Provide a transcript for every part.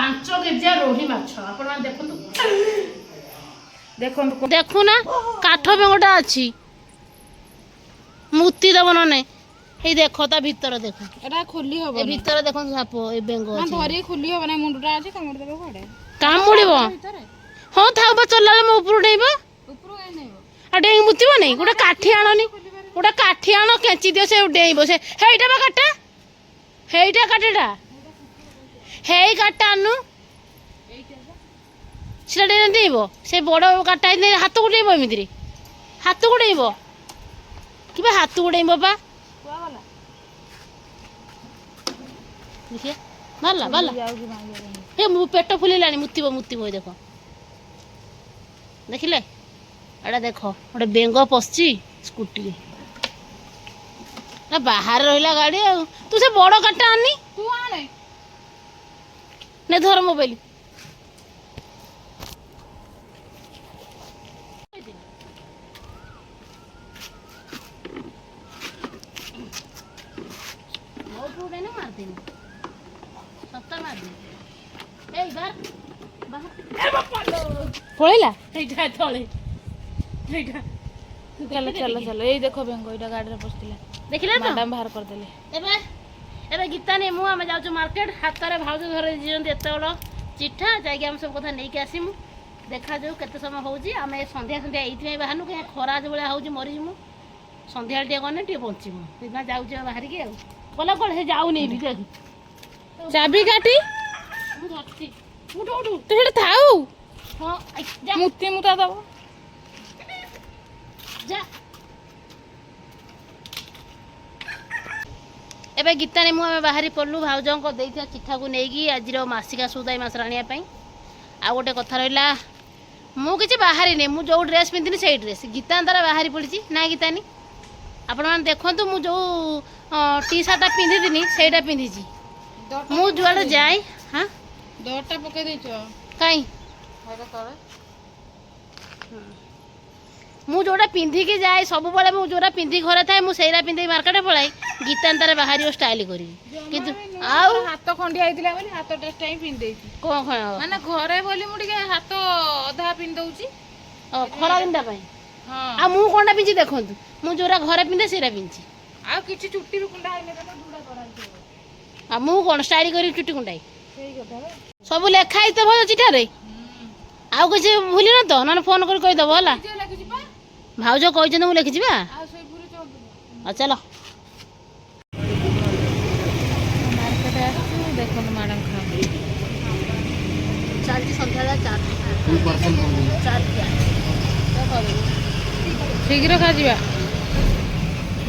5 KG रोही माछ आपण मान देखंतु देखंतु देखु ना काठ बेंगटा अछि मुक्ति दब न नै हे देखो ता भीतर देखो एटा खुली होबो ए भीतर देखो साप ए बेंग ना अछि धरी खुली होबो ना मुंडटा अछि कामड़ देबो कोडे कामुड़िबो हां थाउ बा चलले मो ऊपर डेइबो ऊपर ए नेबो आ डेइ मुतिबो नै गोटा काठी आणनी गोटा काठी आण केंची दियो से डेइबो से हेइटा बा काटा हेइटा काटेटा हेइ काटा आनु सेटा डेइ देइबो से बड़ काटा नै हाथ गुडेइबो एमितिरे हाथ गुडेइबो किबा हाथ गुडेइबो बा कुआ वाला देखिए मारला मारला जाऊ कि मांगे हे मु पेट फुलिलानी मुतिबो देखो देखिले एटा देखो गोटे बेंग पसची स्कूटी ना बाहर रहिला गाड़ी आ तू से बड़ काटा आनी तू आने ने धर मोबाइल पळेला एइटा तळे एइटा चलो चलो चलो ए देखो बेंगो एटा गाड़ी रे पसतिला देखिले तो मैडम बाहर कर देले एबे एबे गीता ने मु आमे जाउछु मार्केट हाथ रे भाउज धरे जियन एते बड़ चिठा जाई हम सब कथा नै के आसीमु देखा जाऊ केते समय होउजी आमे संध्या संध्या एइथि बाहरनु के खरा जे बळा होउजी मरि जिमु संध्या टे गने टे पहुंचीमु बिना जाउछु बाहर के बोला कोन से जाउ नै भी देख चाबी काटी मु धरती उठ उठ तो हेटा थाऊ हां जा मुत्ती मुता दबो जा एबे गीता ने मु आमे बाहरी पड़लु भाउजों को देइथिया चिठा को नेगी आजिरो मासिका सुदाई मास रानिया पई आ गोटे कथा रहिला मु किछि बाहरी नै मु जो ड्रेस पिंदिनी सेही ड्रेस गीता अंदर बाहरी पड़िछि ना गीता नी आपण मान देखंतु मु जो टी शर्ट पिंधि दिनी सेटा पिंधिछि मु जुआडे जाई हां डोरटा पके देछो काई हेटा तळे मु जोड़ा पिंधि के जाए सब बेले मु जोड़ा पिंधि घरे थाए मु सेरा पिंधि मार्केट पळाई गीतांतर बाहरी स्टाइल करी किंतु आउ हाथ खंडी आइतिला बोली हाथ टेस्ट टाइम पिन देइछि कोन खण माने घरे बोली मु टिके हाथ अधा पिन दउछि खरा दिनटा पई हां आ मु कोनटा पिंधि देखंतु मु जोड़ा घरे पिंधे सेरा पिंधि आ किछि चुट्टी रु कुंडा आइले त दुडा करांछि आ मु कोन स्टाइल करी चुट्टी कुंडाई सेही कथा सब लेखाई तो भल चिठा रे आउ किछि भूली न तो न फोन कर कहि दबो हला जे लखिछि पा भाउजो कहछन मु लिखि जिबा आ सोई पुरी चोक आ चलो मार्केट आछु देखो मैडम खा चालती संध्याला 4 शीघ्र खा जिबा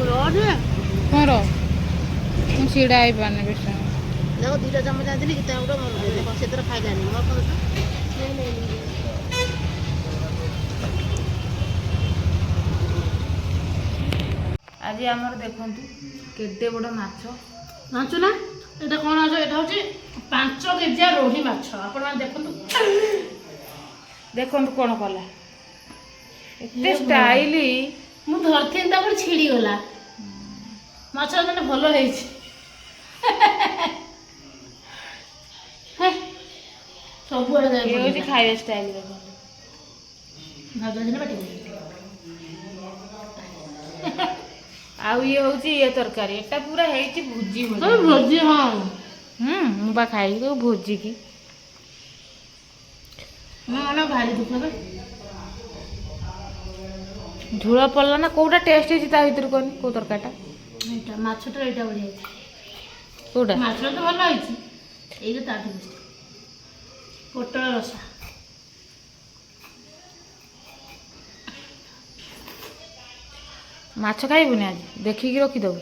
रोड कोन रो मु सीडा आइ पाने बेसा देखो दुटा चम्मच आदिली किता उडो मन देखो सेतर खाइलानी मोर कोन नहीं आज आमर देखंतु केते बड़ माछ जांचु ना एटा कोन आछो एटा होची 5 केजी रोही माछ आपण मान देखंतु देखंतु कोन कला एते स्टाइली मु धरथिन ता पर छिड़ी गला माछ माने भलो हेछि सब बड़ जाय ये होची खाଇବା स्टाइल देखो भाजो दिन बाटी आउ ये होची ये तरकारी एटा पूरा हेची भुजी हो सब भजी हां मु बा खाई तो भुजी की ना भारी दुख बे झुळ पड़ला ना कोटा टेस्ट हेची ता भीतर कोन को तरकाटा एटा माछटा एटा बढ़िया कोटा माछ तो भलो हेछि एइले ताठी बेस्ट पोटल रसा माछ खाइबुनी आज देखि की रखि दउ